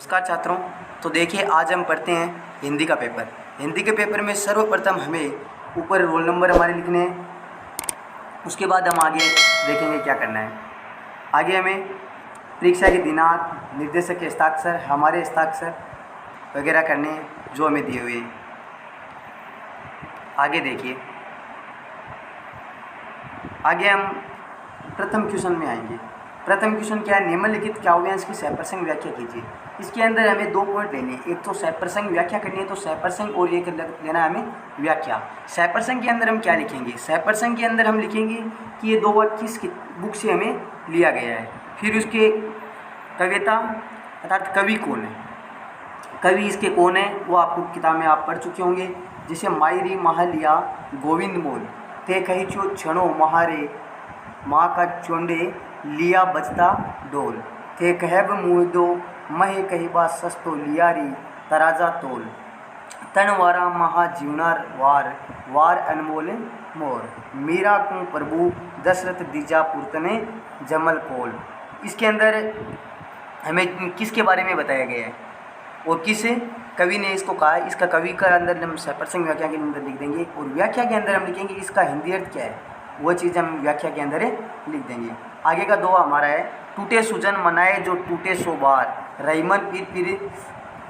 नमस्कार छात्रों। तो देखिए, आज हम पढ़ते हैं हिंदी का पेपर। हिंदी के पेपर में सर्वप्रथम हमें ऊपर रोल नंबर हमारे लिखने हैं। उसके बाद हम आगे देखेंगे क्या करना है। आगे हमें परीक्षा के दिनांक, निर्देशक के हस्ताक्षर, हमारे हस्ताक्षर वगैरह करने हैं जो हमें दिए हुए हैं। आगे देखिए, आगे हम प्रथम क्वेश्चन में आएंगे। प्रथम क्वेश्चन क्या है? निम्नलिखित काव्यांश की सहप्रसंग व्याख्या कीजिए। इसके अंदर हमें 2 पॉइंट लेने हैं। एक तो सहप्रसंग व्याख्या करनी है, तो सहप्रसंग और एक लेना है हमें व्याख्या। सहप्रसंग के अंदर हम क्या लिखेंगे? सहप्रसंग के अंदर हम लिखेंगे कि ये 2 वाक्य किस बुक से हमें लिया गया है। फिर उसके कविता अर्थात कवि कौन है, कवि इसके कौन है, वो आपको किताब में आप पढ़ चुके होंगे। जैसे मायरी महालिया गोविंद मोल ते कही चो क्षणों महारे माँ का चोंडे लिया बजता डोल थे कहब मुदो महे कही बा सस्तो लियारी तराजा तोल तनवारा महा जीवनार वार वार अनमोल मोर मीरा को प्रभु दशरथ दीजा पुरतने जमल कोल। इसके अंदर हमें किसके बारे में बताया गया है और किस कवि ने इसको कहा है। इसका कवि का अंदर हम सहप्रसंग व्याख्या के अंदर लिख देंगे और व्याख्या के अंदर हम लिखेंगे इसका हिंदी अर्थ क्या है, वो चीज़ हम व्याख्या के अंदर लिख देंगे। आगे का 2 हमारा है, टूटे सुजन मनाए जो टूटे सो बार रईमन पीर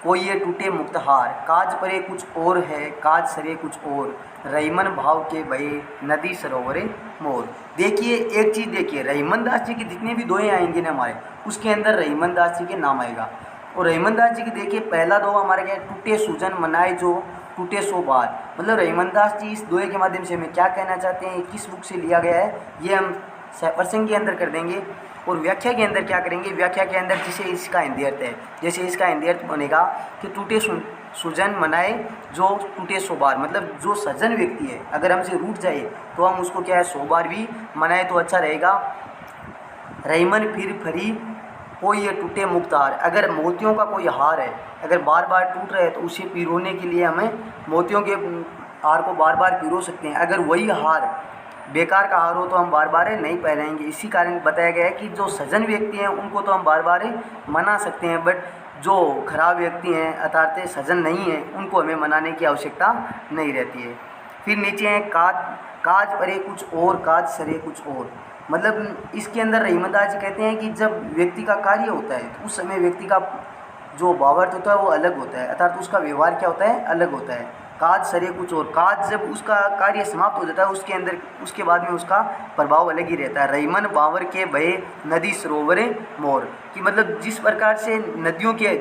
कोई ये टूटे मुक्तहार काज परे कुछ और है काज सरे कुछ और रईमन भाव के भये नदी सरोवरे मोर। देखिए एक चीज़ देखिए, रहीमन दास जी के जितने भी दोहे आएंगे ना हमारे, उसके अंदर रहीमन दास जी के नाम आएगा। और रहीमन दास जी की देखिए पहला दोहा हमारे क्या है, टूटे सुजन मनाए जो टूटे सो बार। मतलब रहीमन दास जी इस दोहे के माध्यम से हमें क्या कहना चाहते हैं, किस बुक से लिया गया है, ये हम सहप्रसंग के अंदर कर देंगे। और व्याख्या के अंदर क्या करेंगे, व्याख्या के अंदर जैसे इसका हिंदी अर्थ है, जैसे इसका हिंदी अर्थ बनेगा कि टूटे सुजन मनाए जो टूटे सो बार। मतलब जो सज्जन व्यक्ति है अगर हमसे रूठ जाए तो हम उसको क्या है 100 बार भी मनाए तो अच्छा रहेगा। रईमन फिर फरी कोई ये टूटे मुक्तहार, अगर मोतियों का कोई हार है अगर बार बार टूट रहा है तो उसे पिरोने के लिए हमें मोतियों के हार को बार बार पिरो सकते हैं। अगर वही हार बेकार का हार हो तो हम बार बार नहीं पहनेंगे। इसी कारण बताया गया है कि जो सज्जन व्यक्ति हैं उनको तो हम बार बार मना सकते हैं, बट जो खराब व्यक्ति हैं अर्थात सज्जन नहीं हैं उनको हमें मनाने की आवश्यकता नहीं रहती है। फिर नीचे है काज परे कुछ और काज सरे कुछ और। मतलब इसके अंदर रहीमन दास जी कहते हैं कि जब व्यक्ति का कार्य होता है तो उस समय व्यक्ति का जो भावार्थ होता है वो अलग होता है, अर्थात उसका व्यवहार क्या होता है, अलग होता है। काज सरे कुछ और, काज जब उसका कार्य समाप्त हो जाता है उसके अंदर उसके बाद में उसका प्रभाव अलग ही रहता है। रईमन बावर के भये नदी सरोवरे मोर, कि मतलब जिस प्रकार से नदियों के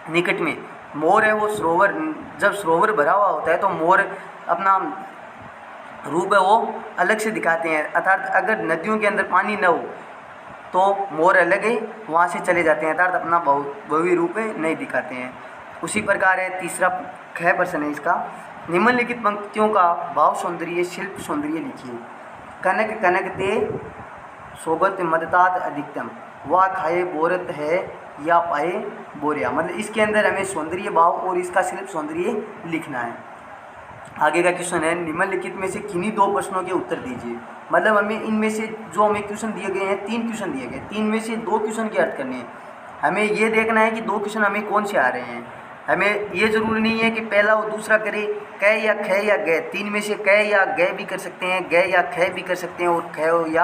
निकट में मोर है, वो सरोवर जब सरोवर भरा हुआ होता है तो मोर अपना रूप है वो अलग से दिखाते हैं। अर्थात अगर नदियों के अंदर पानी न हो तो मोर अलग है वहाँ से चले जाते हैं, अर्थात अपना भव्य रूप नहीं दिखाते हैं। उसी प्रकार है तीसरा ख प्रश्न है इसका, निम्नलिखित पंक्तियों का भाव सौंदर्य शिल्प सौंदर्य लिखिए। कनक कनक ते सोगत मदतात अधिकतम वह खाए बोरत है या पाए बोरिया। मतलब इसके अंदर हमें सौंदर्य भाव और इसका शिल्प सौंदर्य लिखना है। आगे का क्वेश्चन है, निम्नलिखित में से किन्हीं 2 प्रश्नों के उत्तर दीजिए। मतलब हमें इनमें से जो हमें क्वेश्चन दिए गए हैं 3 क्वेश्चन दिए गए, 3 में से 2 क्वेश्चन के अर्थ करने हैं। हमें ये देखना है कि 2 क्वेश्चन हमें कौन से आ रहे हैं। हमें ये ज़रूरी नहीं है कि पहला और दूसरा करें क या ख या ग, 3 में से क या ग भी कर सकते हैं, ग या ख भी कर सकते हैं और ख या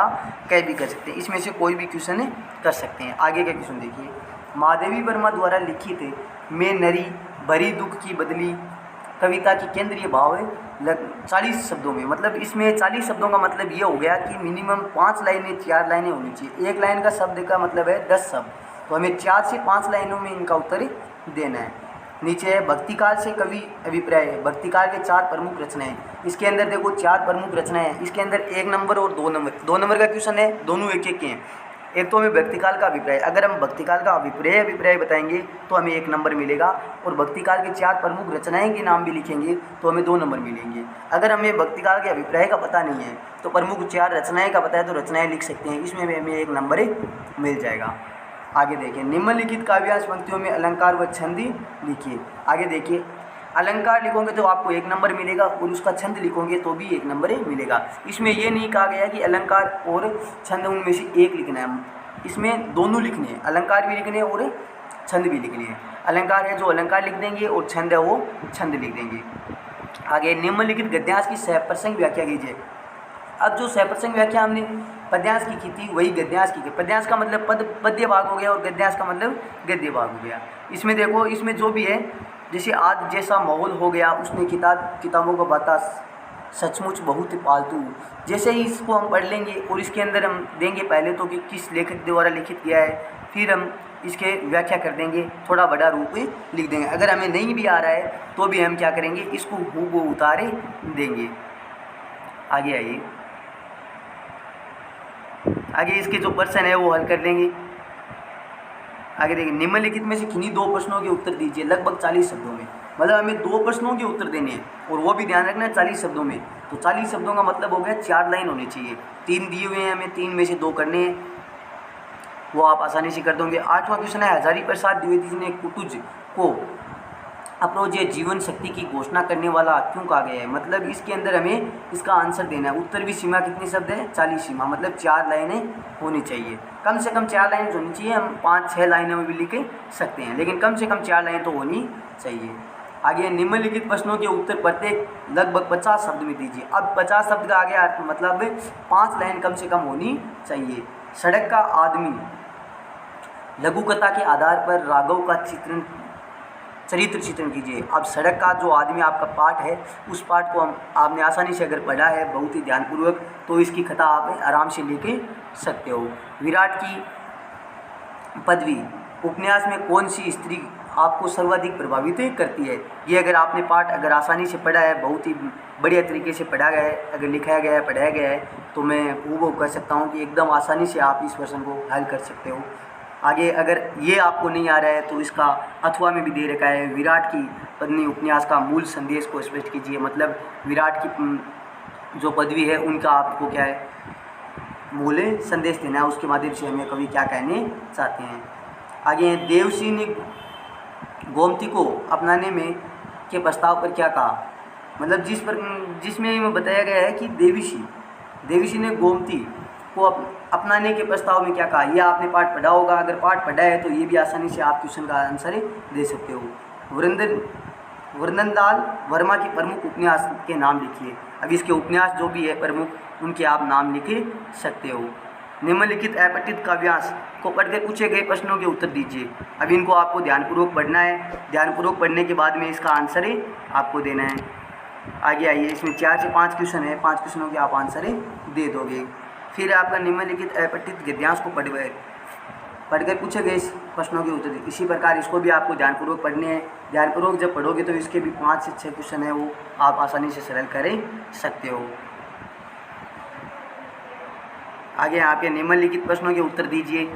क भी कर सकते हैं। इसमें से कोई भी क्वेश्चन कर सकते हैं। आगे का क्वेश्चन देखिए, महादेवी वर्मा द्वारा लिखित मैं नरी भरी दुख की बदली कविता की केंद्रीय भाव है 40 शब्दों में। मतलब इसमें 40 शब्दों का मतलब ये हो गया कि मिनिमम 5 लाइनें 4 लाइनें होनी चाहिए। एक लाइन का शब्द का मतलब है 10 शब्द, तो हमें 4 से 5 लाइनों में इनका उत्तर देना है। नीचे है भक्तिकाल से कवि अभिप्राय है। भक्तिकाल के 4 प्रमुख रचनाएं, इसके अंदर देखो 4 प्रमुख रचनाएं हैं। इसके अंदर 1 नंबर और 2 नंबर, 2 नंबर का क्वेश्चन है, दोनों एक एक के हैं। एक तो हमें भक्तिकाल का अभिप्राय, अगर हम भक्तिकाल का अभिप्राय बताएंगे तो हमें 1 नंबर मिलेगा, और भक्तिकाल के 4 प्रमुख रचनाएं के नाम भी लिखेंगे तो हमें 2 नंबर मिलेंगे। अगर हमें भक्तिकाल के अभिप्राय का पता नहीं है तो प्रमुख 4 रचनाएं का पता है तो रचनाएं लिख सकते हैं, इसमें भी हमें 1 नंबर मिल जाएगा। आगे देखिए, निम्नलिखित काव्यांश पंक्तियों में अलंकार व छंद लिखिए। आगे देखिए, अलंकार लिखोगे तो आपको 1 नंबर मिलेगा और उसका छंद लिखोगे तो भी 1 नंबर मिलेगा। इसमें ये नहीं कहा गया कि अलंकार और छंद उनमें से एक लिखना है, इसमें दोनों लिखने हैं, अलंकार भी लिखने हैं और छंद भी लिखने हैं। अलंकार है जो अलंकार लिख देंगे और छंद है वो छंद लिख देंगे। आगे निम्नलिखित गद्यांश की सहप्रसंग व्याख्या कीजिए। अब जो सहप्रसंग व्याख्या हमने पद्यांश की थी वही गद्यांश की। पद्यांश का मतलब पद्य भाग हो गया और गद्यांश का मतलब गद्य भाग हो गया। इसमें देखो, इसमें जो भी है, जैसे आज जैसा माहौल हो गया उसने किताबों का बाता सचमुच बहुत ही पालतू। जैसे ही इसको हम पढ़ लेंगे और इसके अंदर हम देंगे पहले तो कि किस लेखक द्वारा लिखित किया है, फिर हम इसके व्याख्या कर देंगे, थोड़ा बड़ा रूप में लिख देंगे। अगर हमें नहीं भी आ रहा है तो भी हम क्या करेंगे, इसको हूबहू उतारे देंगे। आगे आइए, आगे इसके जो प्रश्न है वो हल कर लेंगे। आगे देखिए, निम्नलिखित में से किन्हीं 2 प्रश्नों के उत्तर दीजिए लगभग 40 शब्दों में। मतलब हमें 2 प्रश्नों के उत्तर देने हैं और वो भी ध्यान रखना है 40 शब्दों में। तो 40 शब्दों का मतलब हो गया 4 लाइन होनी चाहिए। 3 दिए हुए हैं, हमें 3 में से 2 करने हैं, वो आप आसानी से कर दोगे। 8वां क्वेश्चन है, हजारी प्रसाद द्विवेदी ने कुटुज को अप्रोज्य जीवन शक्ति की घोषणा करने वाला क्यों कहा गया है। मतलब इसके अंदर हमें इसका आंसर देना है। उत्तर भी सीमा कितनी शब्द है, 40 सीमा, मतलब 4 लाइनें होनी चाहिए। कम से कम 4 लाइन होनी चाहिए। हम 5-6 लाइनों में भी लिख सकते हैं, लेकिन कम से कम 4 लाइन तो होनी चाहिए। आगे, निम्नलिखित प्रश्नों के उत्तर प्रत्येक लगभग 50 शब्द में दीजिए। अब 50 शब्द का आगे अर्थ मतलब 5 लाइन कम से कम होनी चाहिए। सड़क का आदमी लघु कथा के आधार पर राघव का चरित्र चित्रण कीजिए। अब सड़क का जो आदमी आपका पाठ है, उस पाठ को आपने आसानी से अगर पढ़ा है बहुत ही ध्यानपूर्वक, तो इसकी कथा आप आराम से लिख सकते हो। विराट की पदवी उपन्यास में कौन सी स्त्री आपको सर्वाधिक प्रभावित करती है। ये अगर आपने पाठ अगर आसानी से पढ़ा है, बहुत ही बढ़िया तरीके से पढ़ा गया है, अगर लिखाया गया है, पढ़ाया गया है, तो मैं वो कह सकता हूँ कि एकदम आसानी से आप इस प्रश्न को हल कर सकते हो। आगे, अगर ये आपको नहीं आ रहा है तो इसका अथवा में भी दे रखा है, विराट की पत्नी उपन्यास का मूल संदेश को स्पष्ट कीजिए। मतलब विराट की जो पदवी है उनका आपको क्या है, मूल संदेश देना है, उसके माध्यम से हमें कवि क्या कहने चाहते हैं। आगे, देवसी ने गोमती को अपनाने में के प्रस्ताव पर क्या कहा। मतलब जिसमें बताया गया है कि देवीसी ने गोमती को अपनाने के प्रस्ताव में क्या कहा। ये आपने पाठ पढ़ा होगा, अगर पाठ पढ़ा है तो ये भी आसानी से आप क्वेश्चन का आंसर दे सकते हो। वृंदनलाल वर्मा के प्रमुख उपन्यास के नाम लिखिए। अब इसके उपन्यास जो भी है प्रमुख, उनके आप नाम लिख सकते हो। निम्नलिखित अपठित काव्यांश को पढ़कर पूछे गए प्रश्नों के उत्तर दीजिए। अब इनको आपको ध्यानपूर्वक पढ़ना है। ध्यानपूर्वक पढ़ने के बाद में इसका आंसर आपको देना है। आगे आइए, इसमें 4 से 5 क्वेश्चन है, 5 क्वेश्चनों के आप आंसर दे दोगे। फिर आपका निम्नलिखित अपठित गद्यांश को पढ़कर पूछे गए प्रश्नों के उत्तर दीजिए। इसी प्रकार इसको भी आपको ध्यानपूर्वक पढ़ने हैं। ध्यानपूर्वक जब पढ़ोगे तो इसके भी 5 से 6 क्वेश्चन है वो आप आसानी से सरल कर सकते हो। आगे आपके निम्नलिखित प्रश्नों के उत्तर दीजिए।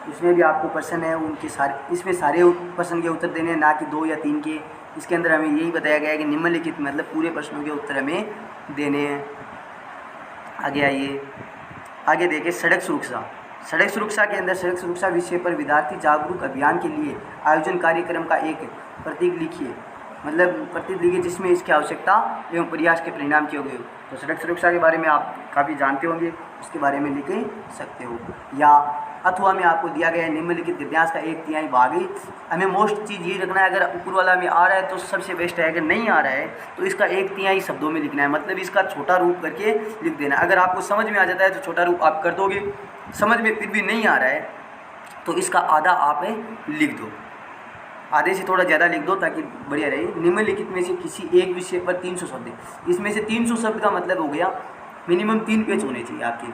इसमें भी आपको प्रश्न है उनके इसमें सारे प्रश्न के उत्तर देने हैं, ना कि 2 या 3 के। इसके अंदर हमें यही बताया गया है कि निम्नलिखित मतलब पूरे प्रश्नों के उत्तर हमें देने हैं। आगे आइए, आगे देखिए, सड़क सुरक्षा के अंदर सड़क सुरक्षा विषय पर विद्यार्थी जागरूक अभियान के लिए आयोजन कार्यक्रम का एक प्रतीक लिखिए। मतलब प्रतीक लिखिए जिसमें इसकी आवश्यकता एवं प्रयास के परिणाम किए गए हो। तो सड़क सुरक्षा के बारे में आप काफ़ी जानते होंगे, उसके बारे में लिख सकते हो। या अथवा में आपको दिया गया है निम्नलिखित गद्यांश का 1/3 भाग ही। हमें मोस्ट चीज़ ये रखना है, अगर ऊपर वाला में आ रहा है तो सबसे बेस्ट है, अगर नहीं आ रहा है तो इसका 1/3 शब्दों में लिखना है। मतलब इसका छोटा रूप करके लिख देना। अगर आपको समझ में आ जाता है तो छोटा रूप आप कर दोगे, समझ में फिर भी नहीं आ रहा है तो इसका आधा आप लिख दो, आधे से थोड़ा ज़्यादा लिख दो ताकि बढ़िया रहे। निम्नलिखित में से किसी एक विषय पर 300 शब्द है। इसमें से 300 शब्द का मतलब हो गया मिनिमम 3 पेज होने चाहिए आपके।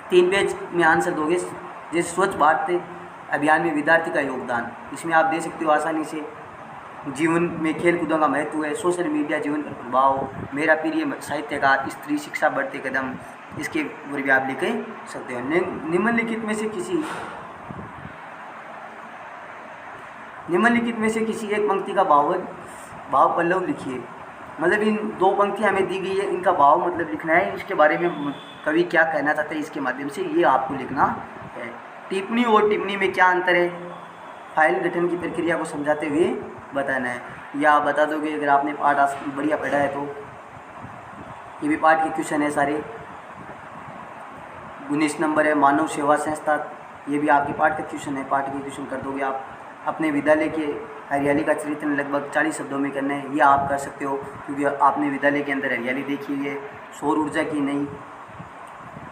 3 पेज में आंसर दोगे। जैसे स्वच्छ भारत अभियान में विद्यार्थी का योगदान, इसमें आप दे सकते हो आसानी से। जीवन में खेल कूदों का महत्व है, सोशल मीडिया जीवन पर प्रभाव, मेरा प्रिय साहित्यकार, स्त्री शिक्षा बढ़ते कदम, इसके ऊपर भी आप लिख सकते हो। निम्नलिखित में से किसी एक पंक्ति का भाव पल्लव लिखिए। मतलब इन 2 पंक्तियाँ हमें दी गई है, इनका भाव मतलब लिखना है, इसके बारे में कवि क्या कहना चाहते हैं इसके माध्यम से ये आपको लिखना है। टिप्पणी और टिप्पणी में क्या अंतर है, फाइल गठन की प्रक्रिया को समझाते हुए बताना है। या आप बता दोगे अगर आपने पाठ बढ़िया पढ़ा है तो। ये भी पाठ के क्वेश्चन है सारे। 19 नंबर है मानव सेवा संस्था, ये भी आपके पाठ का क्वेश्चन है, पाठ के क्वेश्चन कर दोगे आप। अपने विद्यालय के हरियाली का चित्रण लगभग 40 शब्दों में करना है। ये आप कर सकते हो क्योंकि आपने विद्यालय के अंदर हरियाली देखी है। सौर ऊर्जा की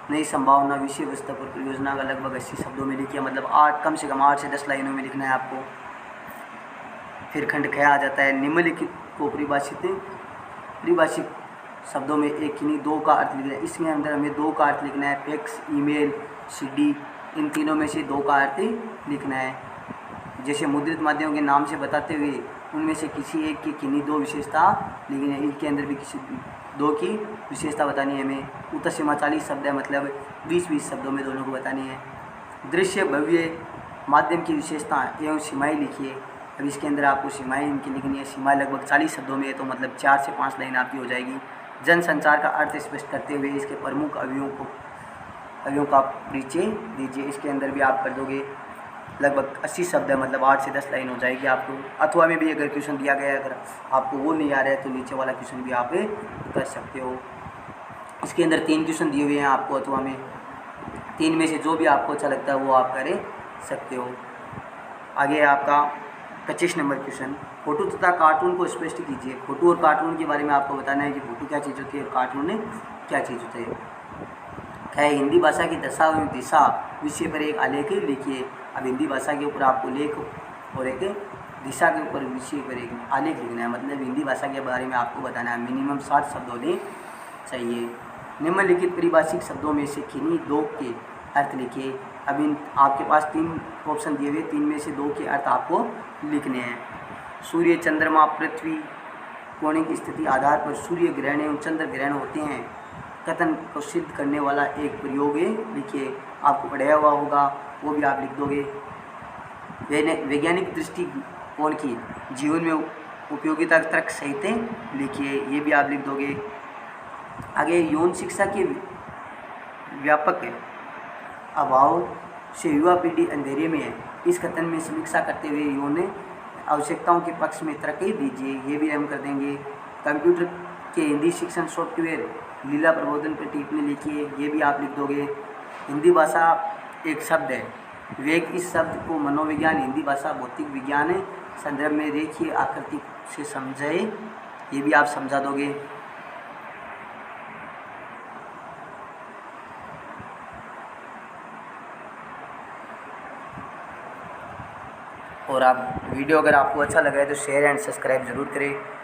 नई संभावना विषय वस्तु पर परियोजना का लगभग 80 शब्दों में लिखिए, मतलब कम से कम 8 से 10 लाइनों में लिखना है आपको। फिर खंड ख आ जाता है। निम्नलिखित को परिभाषित शब्दों में एक की नहीं 2 का अर्थ लिखना है। इसमें अंदर हमें 2 का अर्थ लिखना है। फैक्स, ईमेल, सीडी, इन तीनों में से 2 का अर्थ लिखना है। जैसे मुद्रित माध्यमों के नाम से बताते हुए उनमें से किसी एक की किन्हीं 2 विशेषता लिखनी है। इनके अंदर भी किसी 2 की विशेषता बतानी है हमें। उत्तर सीमा 40 शब्द है, मतलब 20-20 शब्दों में दोनों को बतानी है। दृश्य भव्य माध्यम की विशेषता एवं सीमाएँ लिखिए। अब इसके अंदर आपको सीमाएँ इनकी लिखनी है। सीमाएँ लगभग 40 शब्दों में है, तो मतलब 4 से 5 लाइन आपकी हो जाएगी। जनसंचार का अर्थ स्पष्ट करते हुए इसके प्रमुख अवयवों का परिचय दीजिए। इसके अंदर भी आप कर दोगे लगभग 80 शब्द है, मतलब 8 से 10 लाइन हो जाएगी आपको। अथवा में भी अगर क्वेश्चन दिया गया है, अगर आपको वो नहीं आ रहा है तो नीचे वाला क्वेश्चन भी आप कर सकते हो। इसके अंदर 3 क्वेश्चन दिए हुए हैं आपको अथवा में। 3 में से जो भी आपको अच्छा लगता है वो आप कर सकते हो। आगे आपका 25 नंबर क्वेश्चन, फोटो तथा कार्टून को स्पष्ट कीजिए। फोटो और कार्टून के बारे में आपको बताना है कि फोटो क्या चीज़ होती है और कार्टून क्या चीज़ होती है। हिंदी भाषा की दशा एवं दिशा विषय पर एक आलेख लिखिए। अब हिंदी भाषा के ऊपर आपको लेख और एक दिशा के ऊपर विषय पर एक आलेख लिखना है, मतलब हिंदी भाषा के बारे में आपको बताना है। मिनिमम 60 शब्द होने चाहिए। निम्नलिखित परिभाषित शब्दों में से किन्हीं 2 के अर्थ लिखिए। अब इन आपके पास 3 ऑप्शन दिए हुए, 3 में से 2 के अर्थ आपको लिखने हैं। सूर्य, चंद्रमा, पृथ्वी कौणिक स्थिति आधार पर सूर्य ग्रहण एवं चंद्र ग्रहण होते हैं कथन को सिद्ध करने वाला एक प्रयोग लिखिए। आपको पढ़ाया हुआ होगा, वो भी आप लिख दोगे। वैज्ञानिक दृष्टिकोण की जीवन में उपयोगिता तर्क सहित लिखिए, ये भी आप लिख दोगे। आगे यौन शिक्षा के व्यापक अभाव से युवा पीढ़ी अंधेरे में है, इस कथन में समीक्षा करते हुए यौन आवश्यकताओं के पक्ष में तर्क दीजिए, ये भी हम कर देंगे। कंप्यूटर के हिंदी शिक्षण सॉफ्टवेयर लीला प्रबोधन पर टिप्पणी लिखिए, ये भी आप लिख दोगे। हिंदी भाषा एक शब्द है, वेग इस शब्द को मनोविज्ञान, हिंदी भाषा, भौतिक विज्ञान संदर्भ में रेखीय आकृति से समझे, ये भी आप समझा दोगे। और आप वीडियो अगर आपको अच्छा लगा है तो शेयर एंड सब्सक्राइब ज़रूर करें।